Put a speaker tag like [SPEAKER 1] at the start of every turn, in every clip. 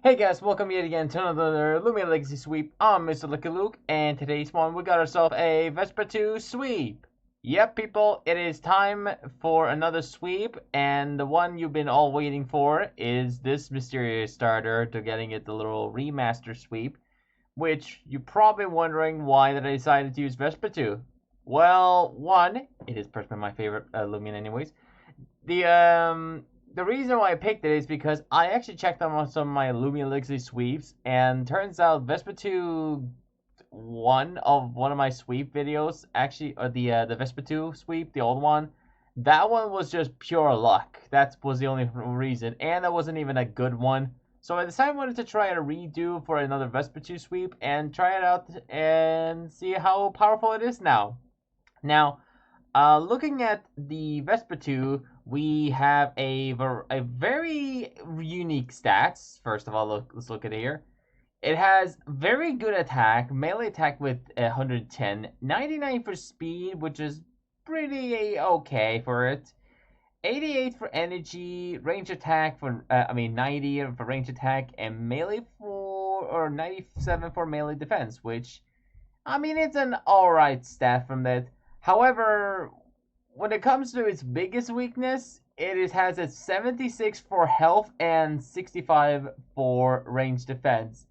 [SPEAKER 1] Hey guys, welcome yet again to another Loomian Legacy Sweep. I'm Mr. Lucky Luke, and today's one we got ourselves a Vesperatu Sweep. Yep, people, it is time for another sweep, and the one you've been all waiting for is this mysterious starter to getting it the little remaster sweep, which you're probably wondering why that I decided to use Vesperatu. Well, one, it is personally my favorite Loomian anyways. The the reason why I picked it is because I actually checked on some of my Loomian Legacy sweeps, and turns out Vesperatu one of my sweep videos actually, or the Vesperatu sweep, the old one, that one was just pure luck. That was the only reason, and that wasn't even a good one. So I decided I wanted to try a redo for another Vesperatu sweep and try it out and see how powerful it is now. Now, looking at the Vesperatu, we have a very unique stats. First of all, let's look at it here. It has very good attack, melee attack with 110, 99 for speed, which is pretty okay for it. 88 for energy, range attack for 90 for range attack, and melee or 97 for melee defense, which it's an alright stat from that. However, when it comes to its biggest weakness, has a 76 for health and 65 for range defense.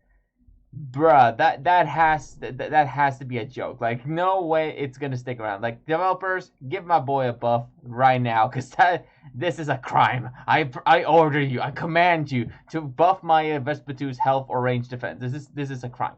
[SPEAKER 1] Bruh, that has to be a joke. Like, no way it's gonna stick around. Like, developers, give my boy a buff right now, cause this is a crime. I order you, I command you to buff my Vesperatu's health or range defense. This is a crime.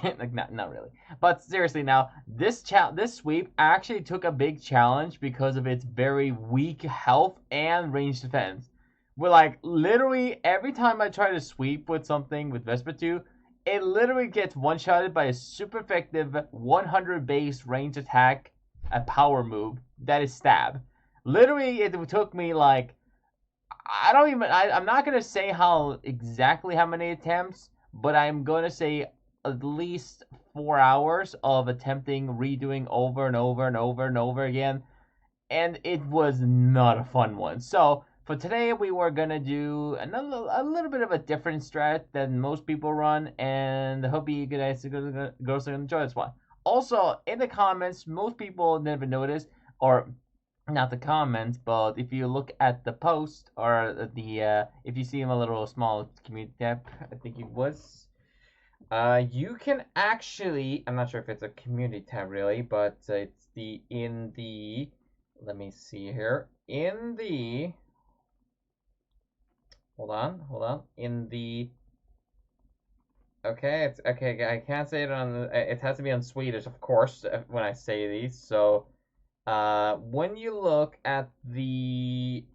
[SPEAKER 1] Like, not really. But seriously, now this sweep actually took a big challenge because of its very weak health and range defense. We're like, literally every time I try to sweep with something with Vesperatu, it literally gets one-shotted by a super effective 100 base range attack, a power move that is stab. Literally, it took me like, I'm not gonna say exactly how many attempts, but I'm gonna say at least 4 hours of attempting redoing over and over and over and over again, and it was not a fun one. So for today, we were gonna do a little bit of a different strat than most people run, and I hope you guys are gonna enjoy this one. Also, in the comments, most people never noticed, or not the comments, but if you look at the post or if you see a little small community tab, I think it was. You can actually, I'm not sure if it's a community tab really, but it's let me see here, hold on, okay, it's, okay, I can't say it it has to be on Swedish, of course, when I say these, so, when you look at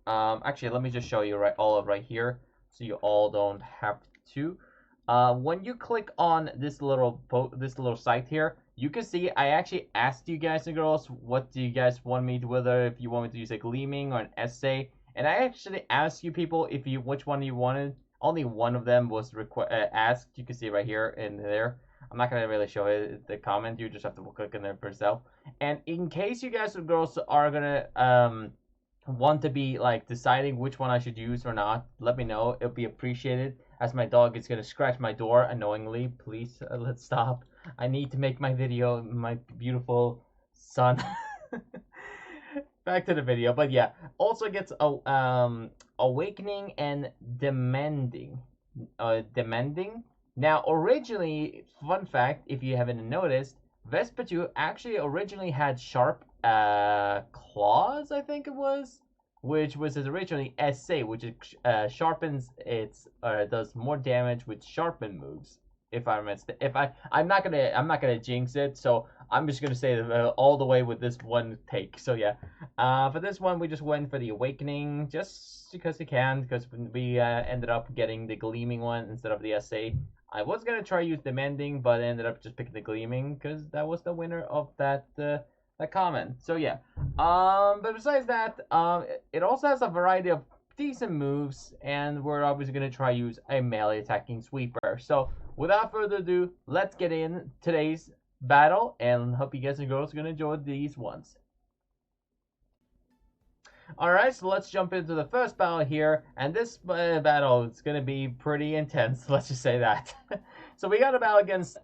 [SPEAKER 1] actually, let me just show you right here, so you all don't have to. When you click on this little site here, you can see I actually asked you guys and girls, what do you guys want me to, whether if you want me to use a gleaming or an essay, and I actually asked you people which one you wanted. Only one of them was asked. You can see right here and there. I'm not gonna really show it the comment. You just have to click on there for yourself. And in case you guys and girls are gonna want to be like deciding which one I should use or not, let me know. It'll be appreciated. As my dog is gonna scratch my door annoyingly. Please, let's stop. I need to make my video, my beautiful son. Back to the video, but yeah, also gets awakening and demanding. Demanding. Now, originally, fun fact, if you haven't noticed, Vesperatu actually originally had sharp claws, I think it was, which was originally SA, which sharpens does more damage with sharpen moves. I'm not gonna jinx it, so I'm just gonna say all the way with this one take. So yeah, for this one we just went for the awakening, just because we can, because we ended up getting the gleaming one instead of the SA. I was gonna try use demanding, but I ended up just picking the gleaming because that was the winner of that comment. So yeah, but besides that, it also has a variety of decent moves, and we're obviously gonna try use a melee attacking sweeper. So without further ado, let's get in today's battle, and hope you guys and girls are gonna enjoy these ones. Alright, so let's jump into the first battle here. And this battle is going to be pretty intense, let's just say that. So we got a battle against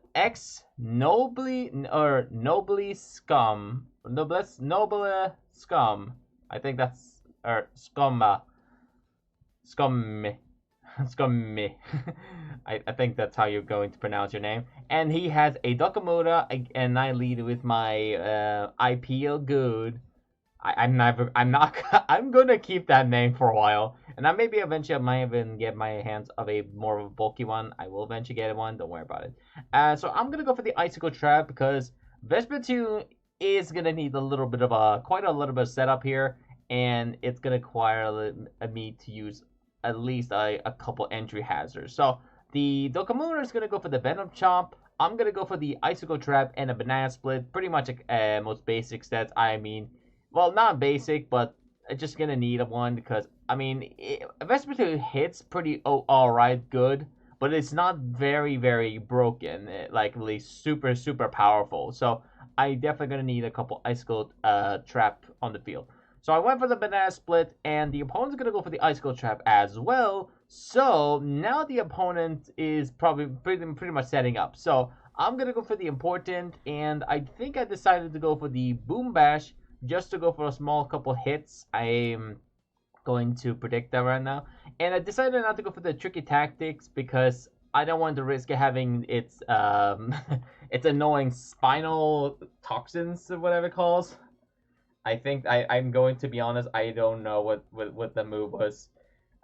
[SPEAKER 1] Nobly Scum. Noble Scum. I think that's, or Scumma. Scummy. Scummy. I think that's how you're going to pronounce your name. And he has a Dokamoda, and I lead with my I Peel Good. I'm gonna keep that name for a while, and maybe eventually I might even get my hands of a more of a bulky one. I will eventually get one. Don't worry about it. So I'm gonna go for the Icicle Trap because Vesperatu is gonna need a little bit of quite a little bit of setup here, and it's gonna require me to use at least a couple entry hazards. So the Dokamura is gonna go for the Venom Chomp. I'm gonna go for the Icicle Trap and a Banana Split. Pretty much most basic stats. I mean. Well, not basic, but I'm just gonna need one because, I mean, Vesperatu hits pretty alright good, but it's not very, very broken, like really super, super powerful. So I definitely gonna need a couple Icicle Trap on the field. So I went for the Banana Split, and the opponent's gonna go for the Icicle Trap as well. So now the opponent is probably pretty much setting up. So I'm gonna go for the Important, and I think I decided to go for the Boom Bash, just to go for a small couple hits. I'm going to predict that right now. And I decided not to go for the Tricky Tactics because I don't want to risk having its its annoying spinal toxins or whatever it calls. I think I'm going to be honest, I don't know what the move was.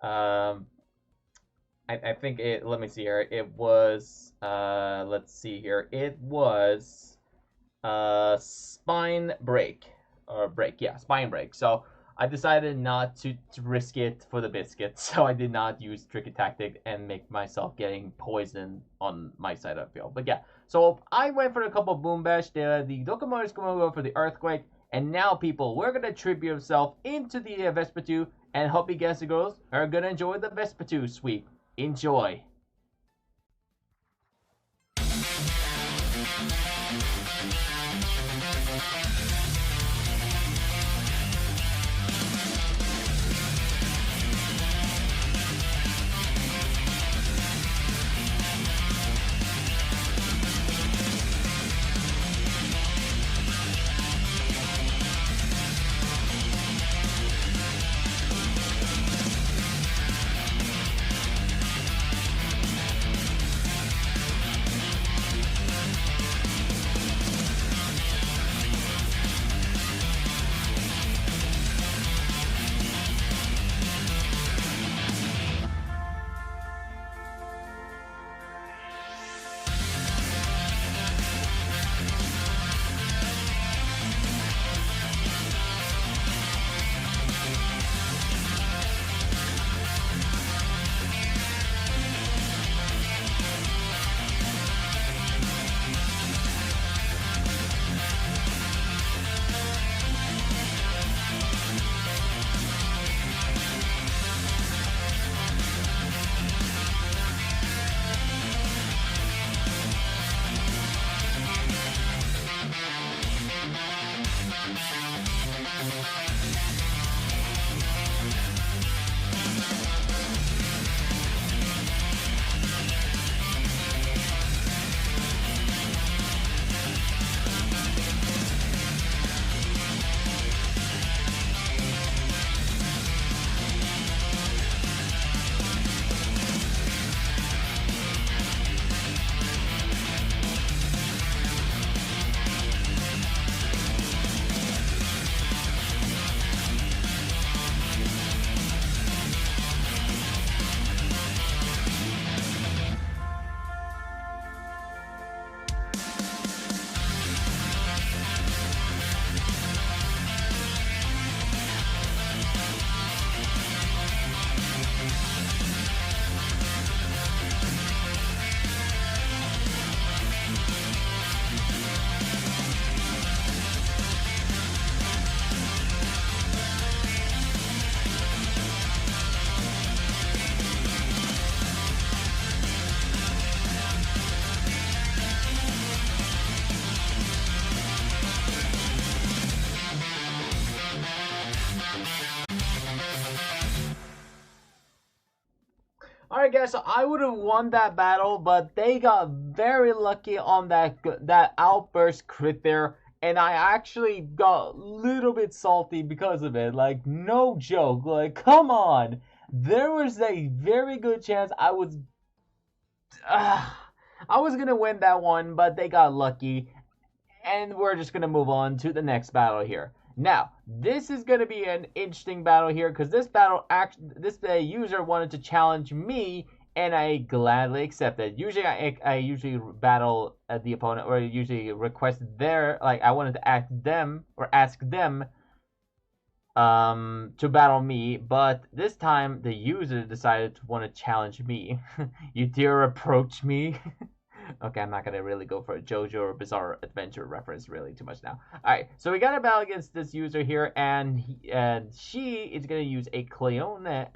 [SPEAKER 1] I think it, let me see here. It was let's see here. It was Spine Break. Or break, yeah, spine break. So I decided not to risk it for the biscuit. So I did not use Tricky Tactic and make myself getting poisoned on my side of the field. But yeah, so I went for a couple Boom Bash. The Dokomo is going to go for the Earthquake. And now, people, we're going to trip yourself into the Vesperatu. And hope you guys and girls are going to enjoy the Vesperatu sweep. Enjoy. Alright guys, so I would have won that battle, but they got very lucky on that outburst crit there, and I actually got a little bit salty because of it. Like, no joke. Like, come on. There was a very good chance I was gonna win that one, but they got lucky, and we're just gonna move on to the next battle here. Now, this is going to be an interesting battle here because this user wanted to challenge me, and I gladly accepted. Usually, I usually battle the opponent, or usually request I wanted to ask them to battle me, but this time the user decided to want to challenge me. You dare approach me? Okay, I'm not gonna really go for a JoJo or Bizarre Adventure reference really too much now. Alright, so we got a battle against this user here, and she is gonna use a Cleonia.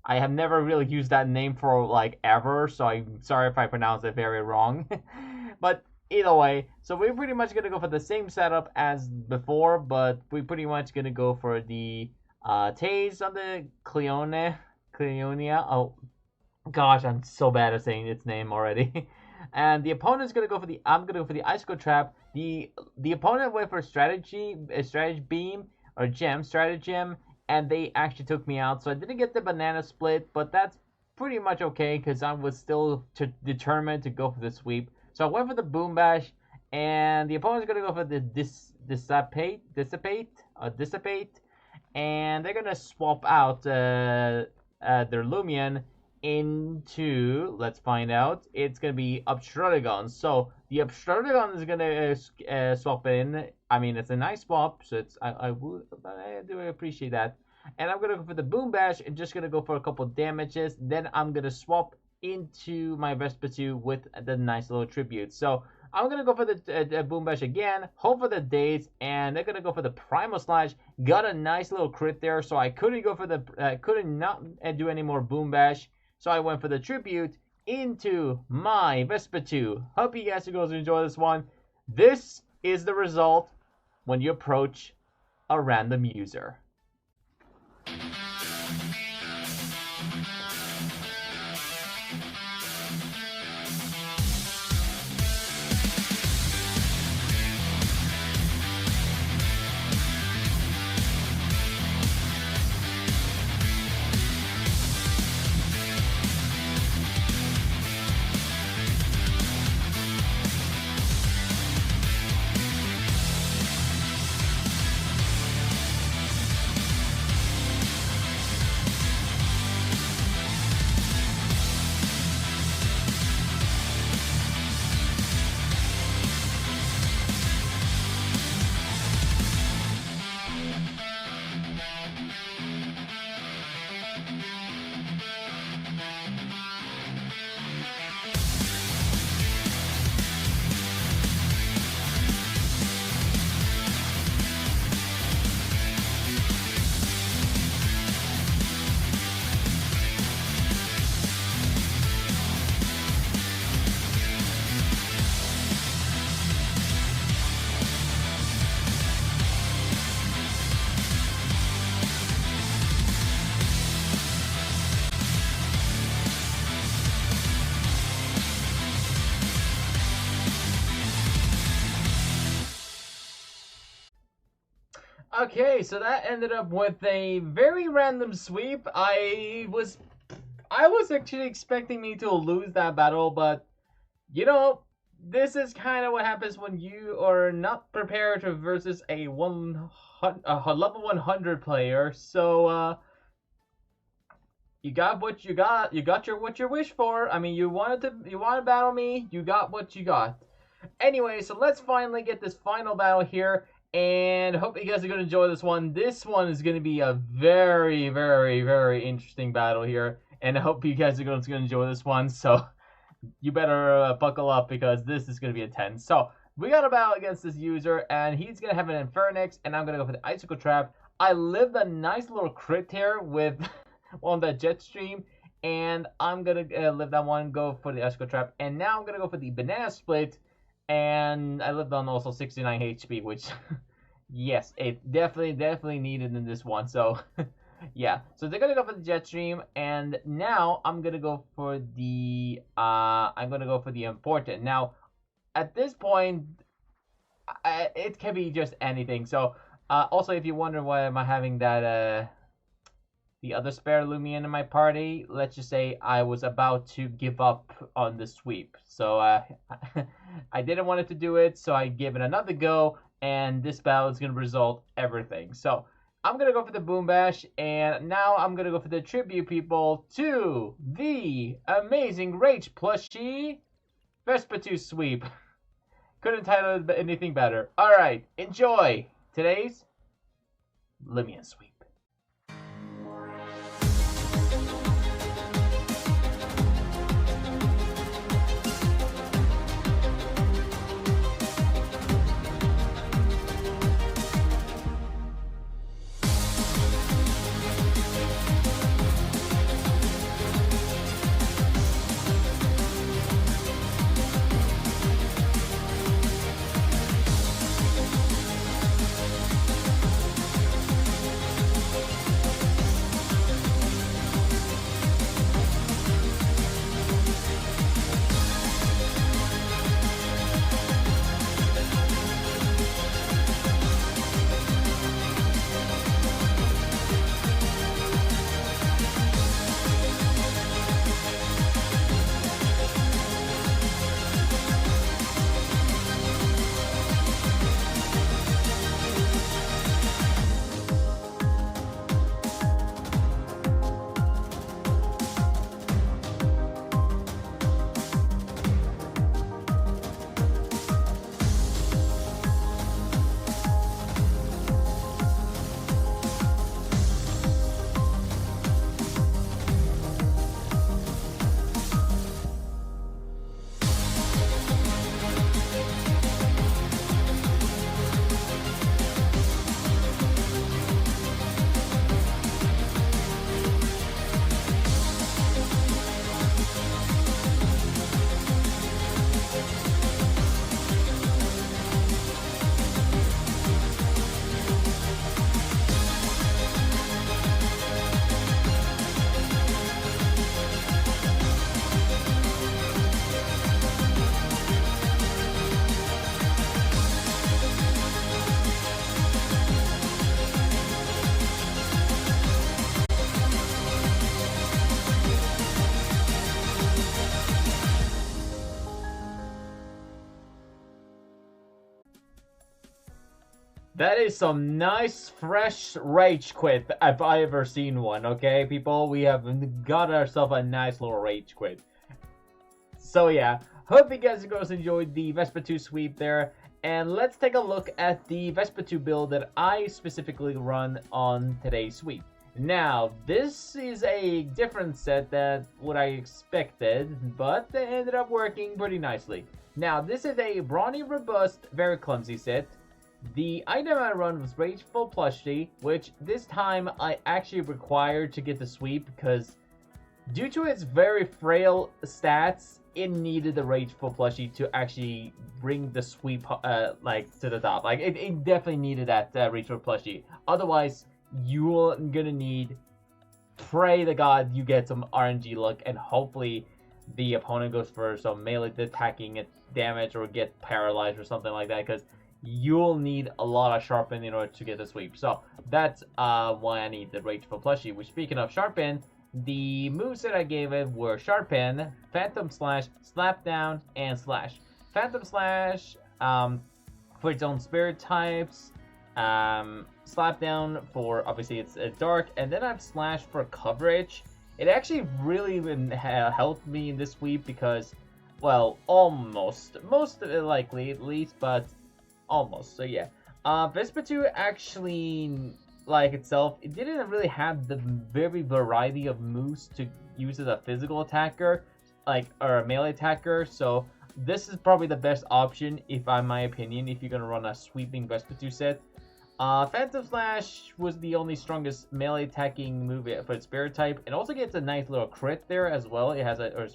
[SPEAKER 1] I have never really used that name for like ever, so I'm sorry if I pronounce it very wrong. But either way, so we're pretty much gonna go for the same setup as before, but we're pretty much gonna go for the Tase on the Cleonia. Oh gosh, I'm so bad at saying its name already. And the opponent's gonna go for the icicle trap. The opponent went for strategy beam or stratagem, and they actually took me out. So I didn't get the banana split, but that's pretty much okay because I was still determined to go for the sweep. So I went for the boom bash, and the opponent's gonna go for the dissipate, and they're gonna swap out their Loomian into, let's find out, it's gonna be Obstrudagon. So the Obstrudagon is gonna swap in. I mean, it's a nice swap, so I do appreciate that. And I'm gonna go for the boom bash and just gonna go for a couple damages. Then I'm gonna swap into my Vesperatu with the nice little tribute. So I'm gonna go for the boom bash again, hope for the dates, and they're gonna go for the primal slash. Got a nice little crit there, so I couldn't go for the couldn't not do any more boom bash. So I went for the tribute into my Vesperatu. Hope you guys are going to enjoy this one. This is the result when you approach a random user. Okay, so that ended up with a very random sweep. I was actually expecting me to lose that battle, but you know, this is kind of what happens when you are not prepared to versus a level 100 player. So you got what you got. You got what you wish for. I mean, you want to battle me. You got what you got. Anyway, so let's finally get this final battle here. And hope you guys are going to enjoy this one. This one is going to be a very, very, very interesting battle here. And I hope you guys are going to enjoy this one. So you better buckle up because this is going to be intense. So we got a battle against this user, and he's going to have an Infernix, and I'm going to go for the Icicle Trap. I lived a nice little crit here with on that jet stream, and I'm going to live that one, go for the Icicle Trap. And now I'm going to go for the Banana Split. And I lived on also 69 HP, which Yes, it definitely needed in this one. So yeah, so they're gonna go for the jet stream, and now I'm gonna go for the important. Now at this point, it can be just anything. So also, if you wonder why am I having that the other spare Loomian in my party, let's just say I was about to give up on the sweep. So I didn't want it to do it, so I gave it another go, and this battle is going to result everything. So I'm going to go for the Boom Bash, and now I'm going to go for the tribute people to the amazing Rage Plushie Vesperatu Sweep. Couldn't title it anything better. Alright, enjoy today's Loomian Sweep. That is some nice, fresh rage quit if I ever seen one, okay, people? We have got ourselves a nice little rage quit. So yeah, hope you guys and girls enjoyed the Vesperatu sweep there. And let's take a look at the Vesperatu build that I specifically run on today's sweep. Now, this is a different set than what I expected, but it ended up working pretty nicely. Now, this is a brawny, robust, very clumsy set. The item I run was Rageful Plushie, which this time I actually required to get the sweep because due to its very frail stats, it needed the Rageful Plushie to actually bring the sweep like to the top. Like it definitely needed that Rageful Plushie. Otherwise, you're gonna need pray to God you get some RNG luck and hopefully the opponent goes for some melee attacking damage or get paralyzed or something like that because you'll need a lot of Sharpen in order to get the sweep. So that's why I need the Rageful Plushie. Which, speaking of Sharpen, the moves that I gave it were Sharpen, Phantom Slash, Slap Down, and Slash. Phantom Slash for its own spirit types, Slap Down for obviously it's dark, and then I have Slash for coverage. It actually really helped me in this sweep because, well, most likely at least, but almost. So yeah, Vesperatu actually, like itself, it didn't really have the very variety of moves to use as a physical attacker, or a melee attacker. So this is probably the best option, in my opinion, if you're gonna run a sweeping Vesperatu set. Phantom Slash was the only strongest melee attacking move for its spirit type. It also gets a nice little crit there as well. It has a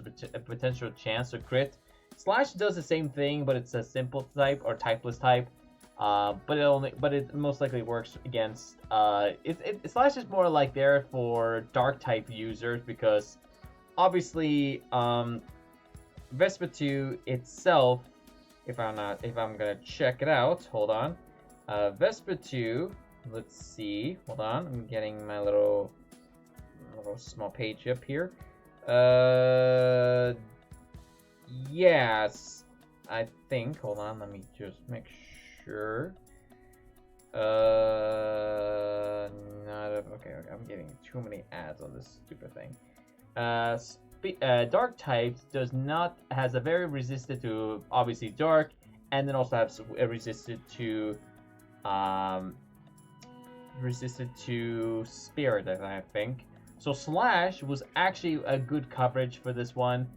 [SPEAKER 1] potential chance to crit. Slash does the same thing, but it's a simple type or typeless type. but it most likely works against Slash is more like there for dark type users because obviously Vesperatu itself, if I'm gonna check it out, hold on. Vesperatu, let's see, hold on, I'm getting my little small page up here. Yes, I think, hold on, let me just make sure. Okay, I'm getting too many ads on this stupid thing. Dark types has a very resistant to obviously dark, and then also has a resistant to spirit, I think. So Slash was actually a good coverage for this one.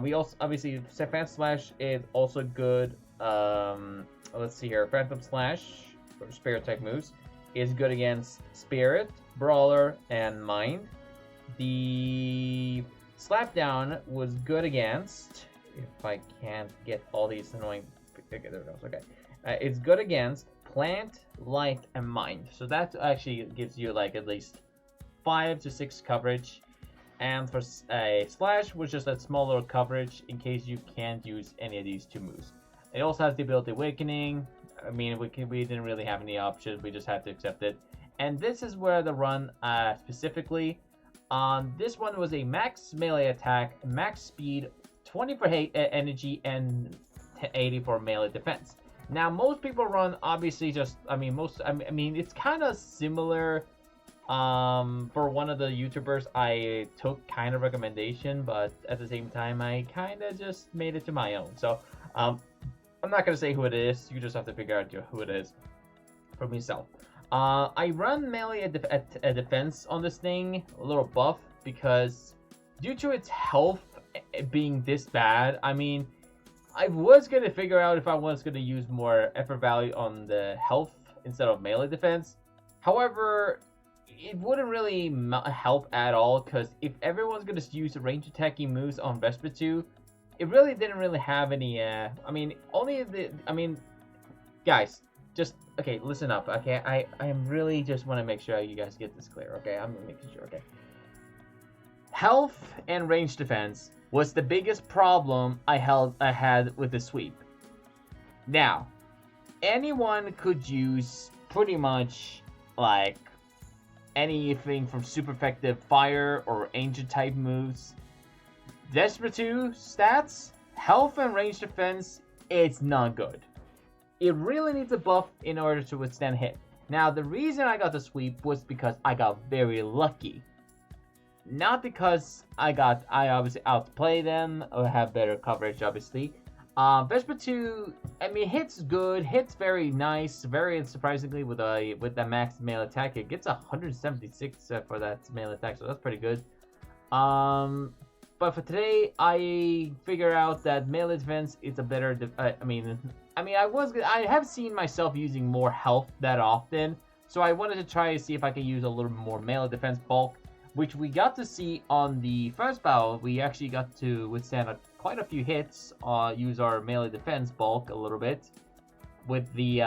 [SPEAKER 1] We also obviously Phantom Slash is also good. Let's see here. Phantom Slash for spirit type moves is good against Spirit, Brawler, and Mind. The Slapdown was good against, if I can't get all these annoying, okay, there it goes, okay. It's good against Plant, Light, and Mind. So that actually gives you like at least 5 to 6 coverage. And for Slash, was just a smaller coverage in case you can't use any of these 2 moves. It also has the ability Awakening. I mean, we didn't really have any options. We just had to accept it. And this is where the run specifically. This one was a max melee attack, max speed, 20 for energy, and 80 for melee defense. Now, most people run obviously just, I mean, it's kind of similar. For one of the YouTubers, I took kind of recommendation, but at the same time, I kind of just made it to my own. So, I'm not gonna say who it is. You just have to figure out who it is for myself. I run melee at defense on this thing, a little buff, because due to its health being this bad, I mean, I was going to figure out if I was going to use more effort value on the health instead of melee defense. However, it wouldn't really help at all, because if everyone's going to use range attacking moves on Vesperatu, it really didn't really have any, guys, just, okay, listen up, okay, I really just want to make sure you guys get this clear, okay, I'm making sure, okay. Health and range defense was the biggest problem I had with the sweep. Now, anyone could use pretty much, like, anything from super effective fire or ancient type moves. Vesperatu stats, health and range defense, it's not good. It really needs a buff in order to withstand hit. Now, the reason I got the sweep was because I got very lucky. Not because I obviously outplay them or have better coverage, obviously. Vesperatu, I mean, hits good, hits very nice, very surprisingly with the max melee attack. It gets 176 for that melee attack, so that's pretty good. But for today, I figure out that melee defense is a better. I have seen myself using more health that often, so I wanted to try to see if I could use a little more melee defense bulk, which we got to see on the first battle. We actually got to withstand quite a few hits. Use our melee defense bulk a little bit with the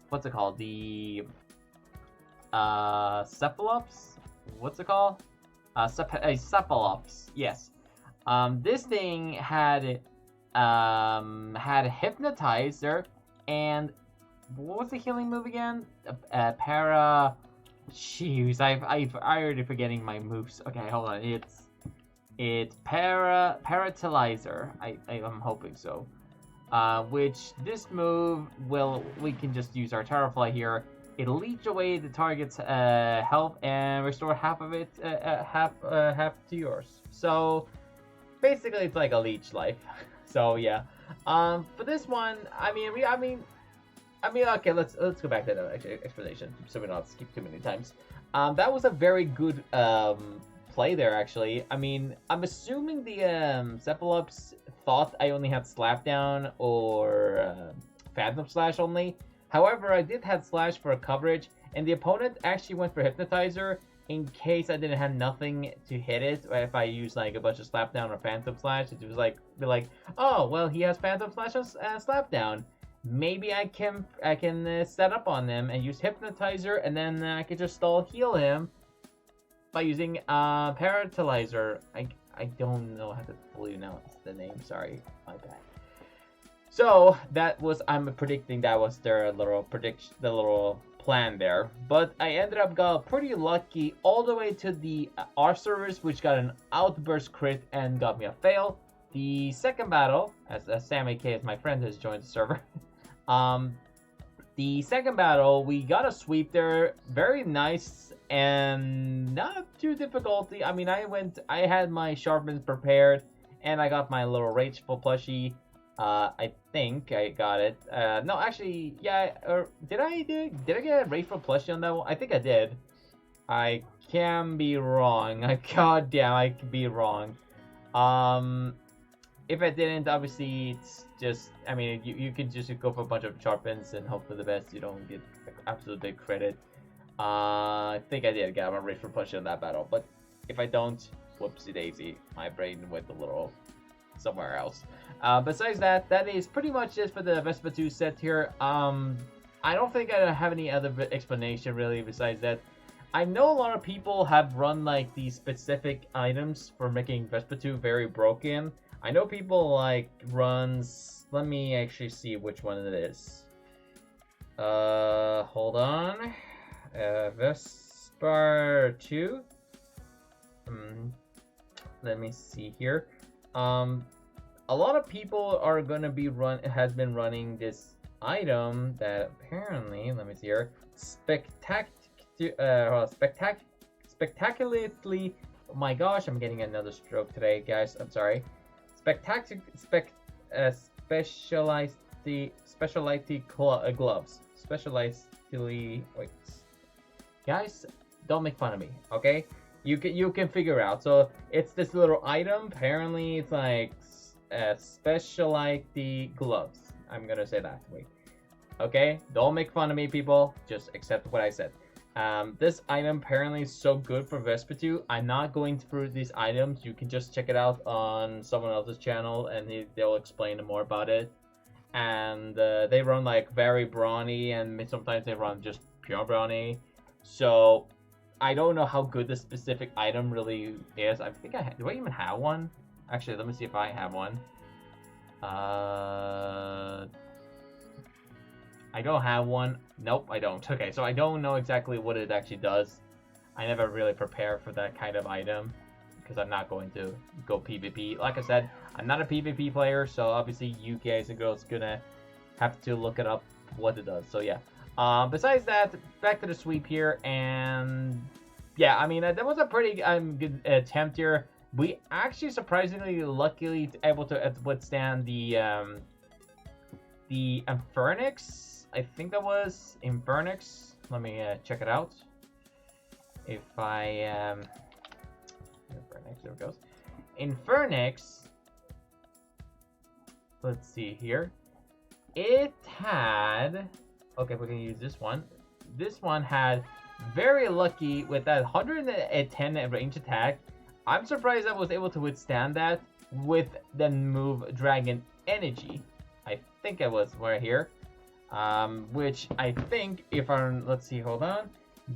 [SPEAKER 1] what's it called? The Cephalops. What's it called? Cephalops. Yes. This thing had Hypnotizer, and what was the healing move again? Para. Jeez, I already forgetting my moves. Okay, hold on. It's Paralyzer. I'm hoping so. Which this move we can just use our Terrafly here. It'll leech away the target's health and restore half of it, half to yours. So basically, it's like a leech life. So yeah. For this one, okay, let's go back to the explanation so we don't have to skip too many times. That was a very good play there, actually. I mean, I'm assuming the Cephalops thought I only had Slapdown or Phantom Slash only. However, I did have Slash for a coverage, and the opponent actually went for Hypnotizer, in case I didn't have nothing to hit it, or if I use like a bunch of slapdown or phantom slash, it was like be like, oh well, he has phantom slash and slapdown. Maybe I can set up on them and use hypnotizer, and then I could just stall heal him by using paralyzer. I don't know how to fully announce the name. Sorry, my bad. So that was, I'm predicting that was their little prediction, the little plan there. But I ended up got pretty lucky all the way to the R service, which got an outburst crit and got me a fail. The second battle, as Sammy K, as my friend, has joined the server. The second battle, we got a sweep there, very nice and not too difficult. I mean, I had my sharpens prepared, and I got my little Rageful Plushie. I think I got it. No, actually, yeah. Did I get a Rageful Plushie on that one? I think I did. I can be wrong. God damn, I can be wrong. If I didn't, obviously, it's just, I mean, you could just go for a bunch of sharpens and hope for the best. You don't get absolute big credit. I think I did get a Rageful Plushie on that battle, but if I don't, whoopsie daisy, my brain went a little somewhere else. Besides that, that is pretty much it for the Vesperatu set here. I don't think I have any other explanation really besides that. I know a lot of people have run like these specific items for making Vesperatu very broken. I know people like runs, let me actually see which one it is. Hold on. Vesperatu. Let me see here. A lot of people are gonna be has been running this item that apparently, let me see here, spectacularly. Oh my gosh, I'm getting another stroke today, guys. I'm sorry. Specialty gloves. Wait, guys, don't make fun of me, okay? You can figure out. So it's this little item. Apparently, it's like specialty gloves. I'm gonna say that. Wait. Okay, don't make fun of me, people. Just accept what I said. This item apparently is so good for Vesperatu. I'm not going through these items. You can just check it out on someone else's channel, and they'll explain more about it. And they run like very brawny, and sometimes they run just pure brawny. So I don't know how good this specific item really is. I think do I even have one? Actually, let me see if I have one. I don't have one. Nope, I don't. Okay, so I don't know exactly what it actually does. I never really prepare for that kind of item because I'm not going to go PvP. Like I said, I'm not a PvP player, so obviously you guys and girls gonna have to look it up what it does. So yeah. Besides that, back to the sweep here, and yeah, I mean that was a pretty good attempt here. We actually surprisingly luckily able to withstand the Infernix. I think that was Infernix. Let me check it out. If I Infernix, there it goes. Infernix. Let's see here. It had. Okay, we're gonna use this one. This one had very lucky with that 110 range attack. I'm surprised I was able to withstand that with the move Dragon Energy. I think I was right here. Which I think if let's see, hold on.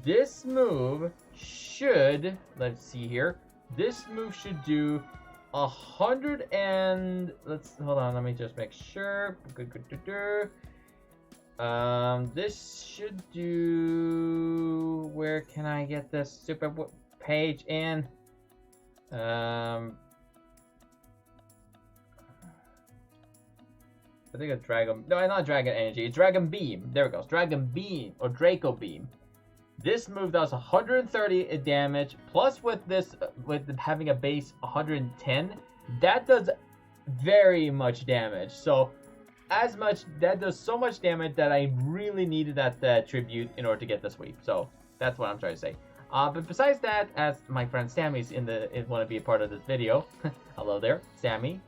[SPEAKER 1] This move should, let's see here. This move should do 100 and, hold on, let me just make sure. This should do, where can I get this super page in? I think it's Dragon. No, not Dragon Energy. It's Dragon Beam. There it goes. Dragon Beam or Draco Beam. This move does 130 damage. Plus, with this, with having a base 110, that does very much damage. So, that does so much damage that I really needed that tribute in order to get the sweep. So that's what I'm trying to say. But besides that, as my friend Sammy's want to be a part of this video. Hello there, Sammy.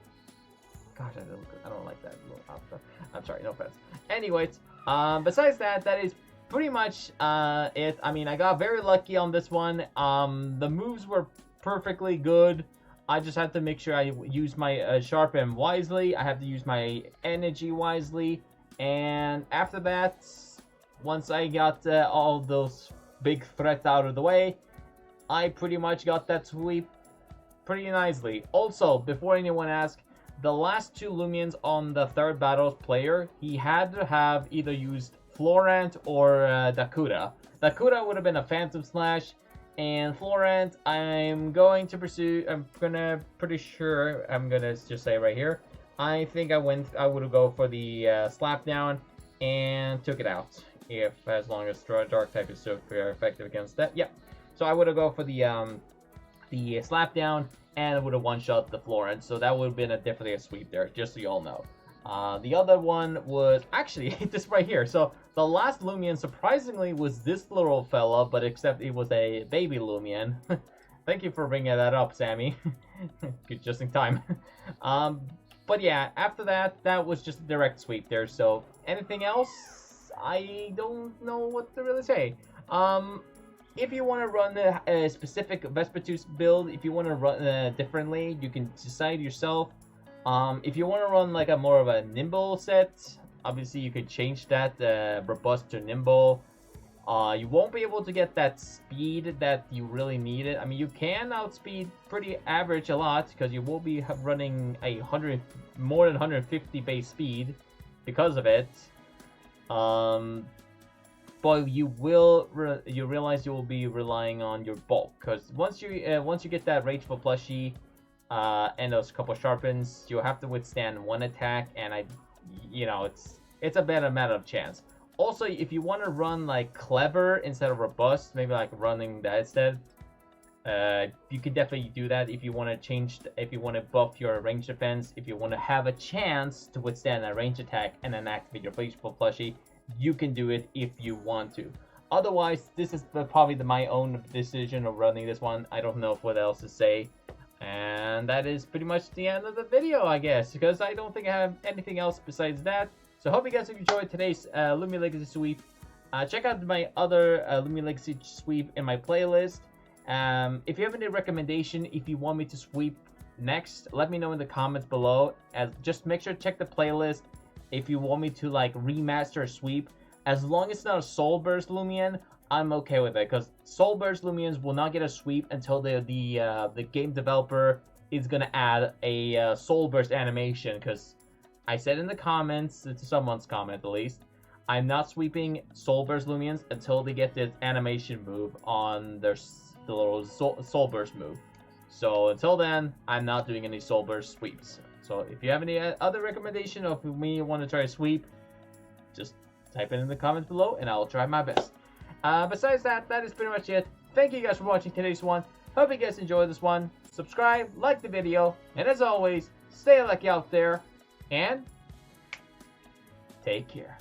[SPEAKER 1] Gosh, I don't like that little outfit. I'm sorry, no offense. Anyways, besides that, that is pretty much it. I mean, I got very lucky on this one. The moves were perfectly good. I just have to make sure I use my Sharpen wisely. I have to use my energy wisely. And after that, once I got all those big threats out of the way, I pretty much got that sweep pretty nicely. Also, before anyone asks, the last two Loomians on the third battle player, he had to have either used Florent or Dakuda. Dakuda would have been a Phantom Slash. And Florent, I'm going to pursue. I'm pretty sure. I'm gonna just say right here. I think I would go for the slap down and took it out. As long as Dark type is so effective against that. Yeah. So I would have go for the slap down and would have one shot the Florent. So that would have been definitely a sweep there, just so you all know. The other one was actually this right here. So the last Loomian, surprisingly, was this little fella, but except it was a baby Loomian. Thank you for bringing that up, Sammy. Just in time. But yeah, after that, that was just a direct sweep there. So anything else, I don't know what to really say. If you want to run a specific Vesperatu build, if you want to run differently, you can decide yourself. If you want to run like a more of a nimble set, obviously you could change that robust to nimble. You won't be able to get that speed that you really need it. I mean, you can outspeed pretty average a lot because you will be running more than 150 base speed because of it. But you realize you will be relying on your bulk because once you get that Rageful Plushie. And those couple sharpens, you'll have to withstand one attack, and it's a better matter of chance. Also, if you want to run like clever instead of robust, maybe like running that instead, you can definitely do that. If you want to buff your range defense, if you want to have a chance to withstand a range attack and then activate your Rageful Plushie, you can do it if you want to. Otherwise, this is probably my own decision of running this one. I don't know what else to say. And that is pretty much the end of the video, I guess, because I don't think I have anything else besides that. So I hope you guys enjoyed today's Loomian Legacy sweep. Check out my other Loomian Legacy sweep in my playlist. If you have any recommendation, if you want me to sweep next, let me know in the comments below. Just make sure to check the playlist if you want me to like remaster a sweep. As long as it's not a Soul Burst Loomian, I'm okay with it, because Soul Burst Loomians will not get a sweep until the game developer is gonna add a Soul Burst animation. Because I said in the comments, to someone's comment at least, I'm not sweeping Soul Burst Loomians until they get this animation move on the little Soul Burst move. So until then, I'm not doing any Soul Burst sweeps. So if you have any other recommendation of me want to try a sweep, just type it in the comments below, and I'll try my best. Besides that, that is pretty much it. Thank you guys for watching today's one. Hope you guys enjoyed this one. Subscribe, like the video, and as always, stay lucky out there, and take care.